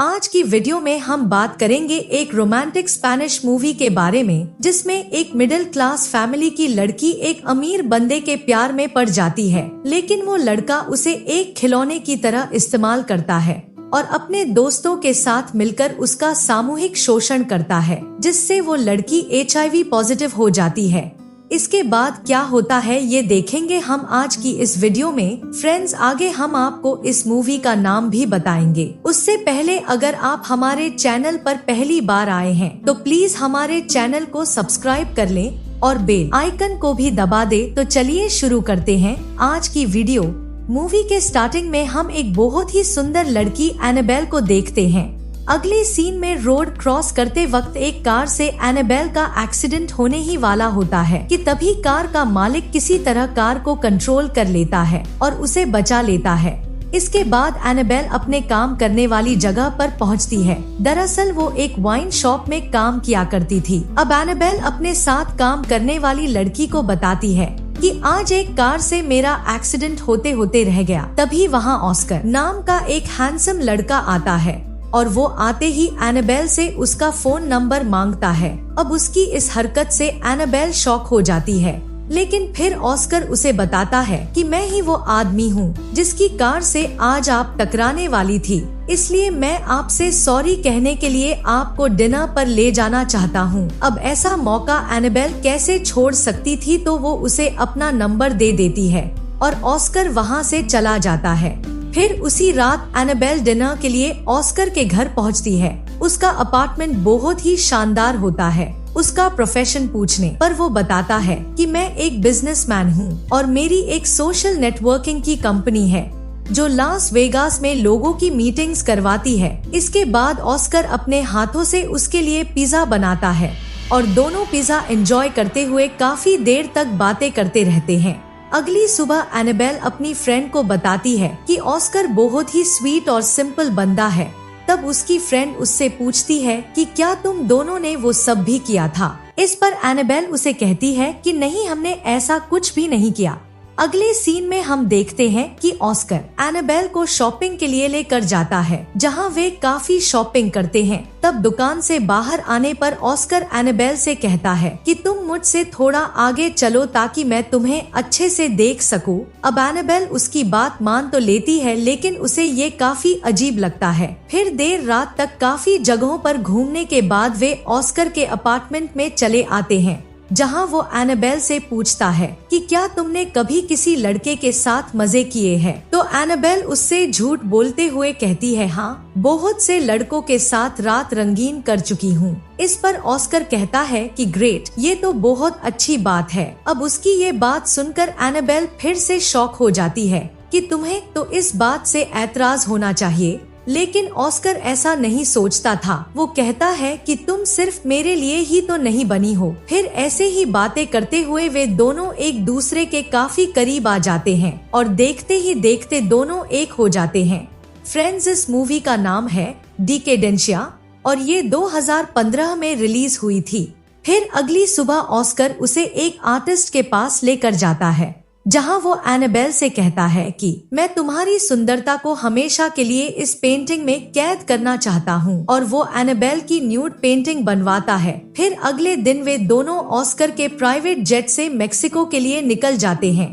आज की वीडियो में हम बात करेंगे एक रोमांटिक स्पेनिश मूवी के बारे में, जिसमें एक मिडिल क्लास फैमिली की लड़की एक अमीर बंदे के प्यार में पड़ जाती है, लेकिन वो लड़का उसे एक खिलौने की तरह इस्तेमाल करता है और अपने दोस्तों के साथ मिलकर उसका सामूहिक शोषण करता है, जिससे वो लड़की HIV पॉजिटिव हो जाती है। इसके बाद क्या होता है ये देखेंगे हम आज की इस वीडियो में। फ्रेंड्स, आगे हम आपको इस मूवी का नाम भी बताएंगे। उससे पहले अगर आप हमारे चैनल पर पहली बार आए हैं तो प्लीज हमारे चैनल को सब्सक्राइब कर लें और बेल आइकन को भी दबा दे। तो चलिए शुरू करते हैं आज की वीडियो। मूवी के स्टार्टिंग में हम एक बहुत ही सुंदर लड़की एनाबेल को देखते हैं। अगले सीन में रोड क्रॉस करते वक्त एक कार से एनाबेल का एक्सीडेंट होने ही वाला होता है कि तभी कार का मालिक किसी तरह कार को कंट्रोल कर लेता है और उसे बचा लेता है। इसके बाद एनाबेल अपने काम करने वाली जगह पर पहुंचती है। दरअसल वो एक वाइन शॉप में काम किया करती थी। अब एनाबेल अपने साथ काम करने वाली लड़की को बताती है कि आज एक कार से मेरा एक्सीडेंट होते होते रह गया। तभी वहाँ ऑस्कर नाम का एक हैंडसम लड़का आता है और वो आते ही एनाबेल से उसका फोन नंबर मांगता है। अब उसकी इस हरकत से एनाबेल शॉक हो जाती है, लेकिन फिर ऑस्कर उसे बताता है कि मैं ही वो आदमी हूँ जिसकी कार से आज आप टकराने वाली थी, इसलिए मैं आपसे सॉरी कहने के लिए आपको डिनर पर ले जाना चाहता हूँ। अब ऐसा मौका एनाबेल कैसे छोड़ सकती थी, तो वो उसे अपना नंबर दे देती है और ऑस्कर वहाँ से चला जाता है। फिर उसी रात एनाबेल डिनर के लिए ऑस्कर के घर पहुंचती है। उसका अपार्टमेंट बहुत ही शानदार होता है। उसका प्रोफेशन पूछने पर वो बताता है कि मैं एक बिजनेसमैन हूँ और मेरी एक सोशल नेटवर्किंग की कंपनी है जो लास वेगास में लोगों की मीटिंग्स करवाती है। इसके बाद ऑस्कर अपने हाथों से उसके लिए पिज्जा बनाता है और दोनों पिज्जा एंजॉय करते हुए काफी देर तक बातें करते रहते हैं। अगली सुबह एनाबेल अपनी फ्रेंड को बताती है कि ऑस्कर बहुत ही स्वीट और सिंपल बंदा है। तब उसकी फ्रेंड उससे पूछती है कि क्या तुम दोनों ने वो सब भी किया था। इस पर एनाबेल उसे कहती है कि नहीं, हमने ऐसा कुछ भी नहीं किया। अगले सीन में हम देखते हैं कि ऑस्कर एनाबेल को शॉपिंग के लिए लेकर जाता है, जहां वे काफी शॉपिंग करते हैं। तब दुकान से बाहर आने पर ऑस्कर एनाबेल से कहता है कि तुम मुझसे थोड़ा आगे चलो ताकि मैं तुम्हें अच्छे से देख सकूं। अब एनाबेल उसकी बात मान तो लेती है, लेकिन उसे ये काफी अजीब लगता है। फिर देर रात तक काफी जगहों पर घूमने के बाद वे ऑस्कर के अपार्टमेंट में चले आते हैं, जहां वो एनाबेल से पूछता है कि क्या तुमने कभी किसी लड़के के साथ मजे किए हैं। तो एनाबेल उससे झूठ बोलते हुए कहती है, हाँ, बहुत से लड़कों के साथ रात रंगीन कर चुकी हूँ। इस पर ऑस्कर कहता है कि ग्रेट, ये तो बहुत अच्छी बात है। अब उसकी ये बात सुनकर एनाबेल फिर से शॉक हो जाती है कि तुम्हें तो इस बात से ऐतराज होना चाहिए, लेकिन ऑस्कर ऐसा नहीं सोचता था। वो कहता है कि तुम सिर्फ मेरे लिए ही तो नहीं बनी हो। फिर ऐसे ही बातें करते हुए वे दोनों एक दूसरे के काफी करीब आ जाते हैं और देखते ही देखते दोनों एक हो जाते हैं। फ्रेंड्स, इस मूवी का नाम है डिकेडेंशिया और ये 2015 में रिलीज हुई थी। फिर अगली सुबह ऑस्कर उसे एक आर्टिस्ट के पास लेकर जाता है, जहां वो एनाबेल से कहता है कि मैं तुम्हारी सुंदरता को हमेशा के लिए इस पेंटिंग में कैद करना चाहता हूं, और वो एनाबेल की न्यूड पेंटिंग बनवाता है। फिर अगले दिन वे दोनों ऑस्कर के प्राइवेट जेट से मेक्सिको के लिए निकल जाते हैं,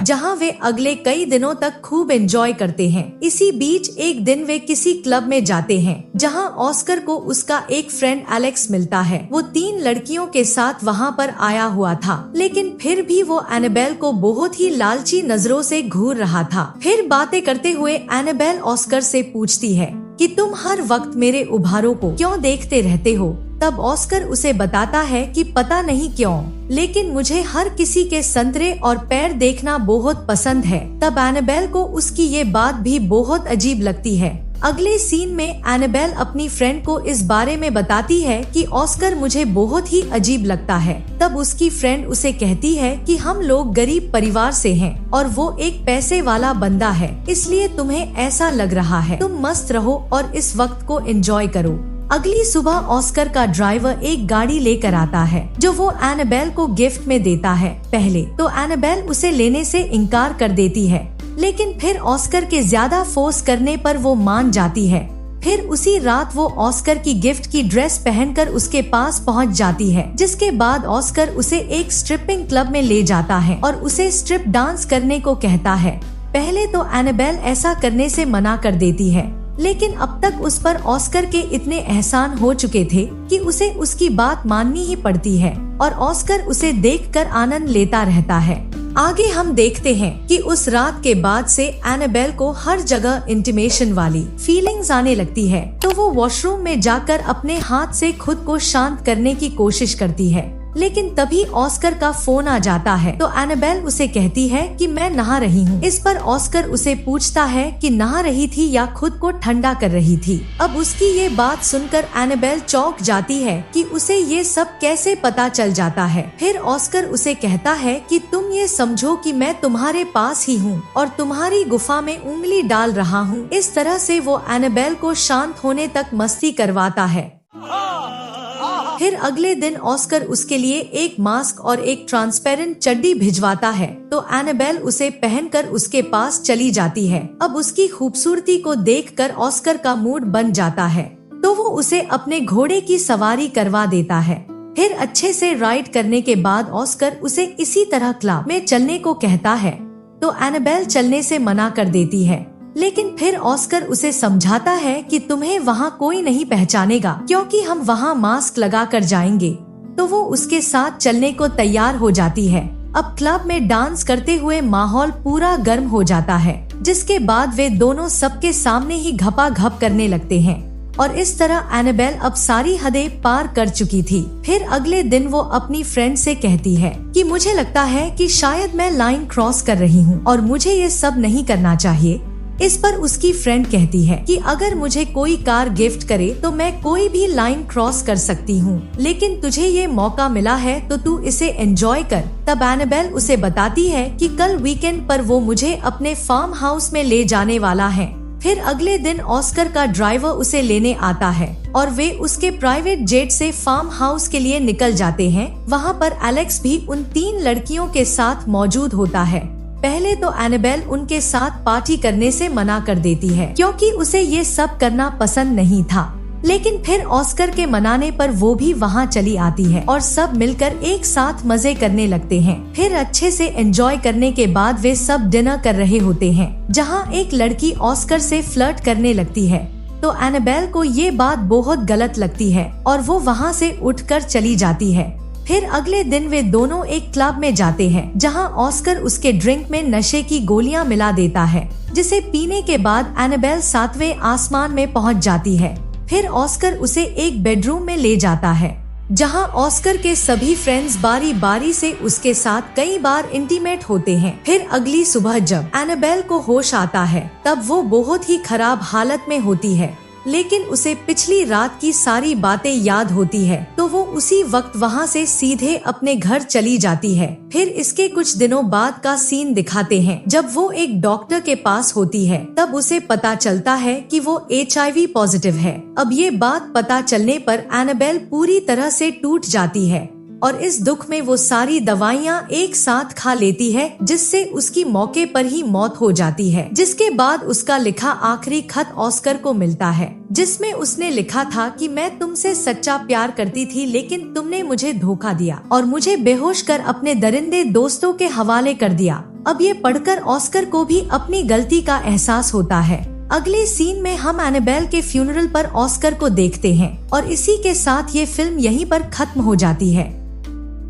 जहां वे अगले कई दिनों तक खूब एंजॉय करते हैं। इसी बीच एक दिन वे किसी क्लब में जाते हैं, जहां ऑस्कर को उसका एक फ्रेंड एलेक्स मिलता है। वो 3 लड़कियों के साथ वहां पर आया हुआ था, लेकिन फिर भी वो एनाबेल को बहुत ही लालची नजरों से घूर रहा था। फिर बातें करते हुए एनाबेल ऑस्कर से पूछती है कि तुम हर वक्त मेरे उभारों को क्यों देखते रहते हो। तब ऑस्कर उसे बताता है कि पता नहीं क्यों, लेकिन मुझे हर किसी के संतरे और पैर देखना बहुत पसंद है। तब एनाबेल को उसकी ये बात भी बहुत अजीब लगती है। अगले सीन में एनाबेल अपनी फ्रेंड को इस बारे में बताती है कि ऑस्कर मुझे बहुत ही अजीब लगता है। तब उसकी फ्रेंड उसे कहती है कि हम लोग गरीब परिवार से हैं और वो एक पैसे वाला बंदा है, इसलिए तुम्हें ऐसा लग रहा है। तुम मस्त रहो और इस वक्त को एंजॉय करो। अगली सुबह ऑस्कर का ड्राइवर एक गाड़ी लेकर आता है, जो वो एनाबेल को गिफ्ट में देता है। पहले तो एनाबेल उसे लेने से इनकार कर देती है, लेकिन फिर ऑस्कर के ज्यादा फोर्स करने पर वो मान जाती है। फिर उसी रात वो ऑस्कर की गिफ्ट की ड्रेस पहनकर उसके पास पहुंच जाती है, जिसके बाद ऑस्कर उसे एक स्ट्रिपिंग क्लब में ले जाता है और उसे स्ट्रिप डांस करने को कहता है। पहले तो एनाबेल ऐसा करने से मना कर देती है, लेकिन अब तक उस पर ऑस्कर के इतने एहसान हो चुके थे कि उसे उसकी बात माननी ही पड़ती है और ऑस्कर उसे देखकर आनंद लेता रहता है। आगे हम देखते हैं कि उस रात के बाद से एनाबेल को हर जगह इंटिमेशन वाली फीलिंग्स आने लगती है, तो वो वॉशरूम में जाकर अपने हाथ से खुद को शांत करने की कोशिश करती है। लेकिन तभी ऑस्कर का फोन आ जाता है, तो एनाबेल उसे कहती है कि मैं नहा रही हूँ। इस पर ऑस्कर उसे पूछता है कि नहा रही थी या खुद को ठंडा कर रही थी। अब उसकी ये बात सुनकर एनाबेल चौंक जाती है कि उसे ये सब कैसे पता चल जाता है। फिर ऑस्कर उसे कहता है कि तुम ये समझो कि मैं तुम्हारे पास ही हूँ और तुम्हारी गुफा में उंगली डाल रहा हूँ। इस तरह से वो एनाबेल को शांत होने तक मस्ती करवाता है। फिर अगले दिन ऑस्कर उसके लिए एक मास्क और एक ट्रांसपेरेंट चड्डी भिजवाता है, तो एनाबेल उसे पहनकर उसके पास चली जाती है। अब उसकी खूबसूरती को देखकर ऑस्कर का मूड बन जाता है, तो वो उसे अपने घोड़े की सवारी करवा देता है। फिर अच्छे से राइड करने के बाद ऑस्कर उसे इसी तरह क्लब में चलने को कहता है, तो एनाबेल चलने से मना कर देती है। लेकिन फिर ऑस्कर उसे समझाता है कि तुम्हें वहाँ कोई नहीं पहचानेगा क्योंकि हम वहाँ मास्क लगा कर जाएंगे, तो वो उसके साथ चलने को तैयार हो जाती है। अब क्लब में डांस करते हुए माहौल पूरा गर्म हो जाता है, जिसके बाद वे दोनों सबके सामने ही घपाघप करने लगते हैं और इस तरह एनाबेल अब सारी हदें पार कर चुकी थी। फिर अगले दिन वो अपनी फ्रेंड से कहती है कि मुझे लगता है कि शायद मैं लाइन क्रॉस कर रही हूँ और मुझे ये सब नहीं करना चाहिए। इस पर उसकी फ्रेंड कहती है कि अगर मुझे कोई कार गिफ्ट करे तो मैं कोई भी लाइन क्रॉस कर सकती हूँ, लेकिन तुझे ये मौका मिला है तो तू इसे एंजॉय कर। तब एनाबेल उसे बताती है कि कल वीकेंड पर वो मुझे अपने फार्म हाउस में ले जाने वाला है। फिर अगले दिन ऑस्कर का ड्राइवर उसे लेने आता है और वे उसके प्राइवेट जेट से फार्म हाउस के लिए निकल जाते हैं। वहाँ पर एलेक्स भी उन 3 लड़कियों के साथ मौजूद होता है। पहले तो एनाबेल उनके साथ पार्टी करने से मना कर देती है क्योंकि उसे ये सब करना पसंद नहीं था, लेकिन फिर ऑस्कर के मनाने पर वो भी वहाँ चली आती है और सब मिलकर एक साथ मजे करने लगते हैं। फिर अच्छे से एंजॉय करने के बाद वे सब डिनर कर रहे होते हैं, जहाँ एक लड़की ऑस्कर से फ्लर्ट करने लगती है, तो एनाबेल को ये बात बहुत गलत लगती है और वो वहाँ से उठकर चली जाती है। फिर अगले दिन वे दोनों एक क्लब में जाते हैं, जहां ऑस्कर उसके ड्रिंक में नशे की गोलियां मिला देता है, जिसे पीने के बाद एनाबेल 7वें आसमान में पहुंच जाती है। फिर ऑस्कर उसे एक बेडरूम में ले जाता है, जहां ऑस्कर के सभी फ्रेंड्स बारी बारी से उसके साथ कई बार इंटीमेट होते हैं। फिर अगली सुबह जब एनाबेल को होश आता है, तब वो बहुत ही खराब हालत में होती है, लेकिन उसे पिछली रात की सारी बातें याद होती है, तो वो उसी वक्त वहाँ से सीधे अपने घर चली जाती है। फिर इसके कुछ दिनों बाद का सीन दिखाते हैं, जब वो एक डॉक्टर के पास होती है, तब उसे पता चलता है कि वो HIV पॉजिटिव है। अब ये बात पता चलने पर एनाबेल पूरी तरह से टूट जाती है और इस दुख में वो सारी दवाइयाँ एक साथ खा लेती है, जिससे उसकी मौके पर ही मौत हो जाती है। जिसके बाद उसका लिखा आखिरी खत ऑस्कर को मिलता है, जिसमें उसने लिखा था कि मैं तुमसे सच्चा प्यार करती थी, लेकिन तुमने मुझे धोखा दिया और मुझे बेहोश कर अपने दरिंदे दोस्तों के हवाले कर दिया। अब ये पढ़कर ऑस्कर को भी अपनी गलती का एहसास होता है। अगले सीन में हम एनाबेल के फ्यूनरल पर ऑस्कर को देखते हैं और इसी के साथ ये फिल्म यहीं पर खत्म हो जाती है।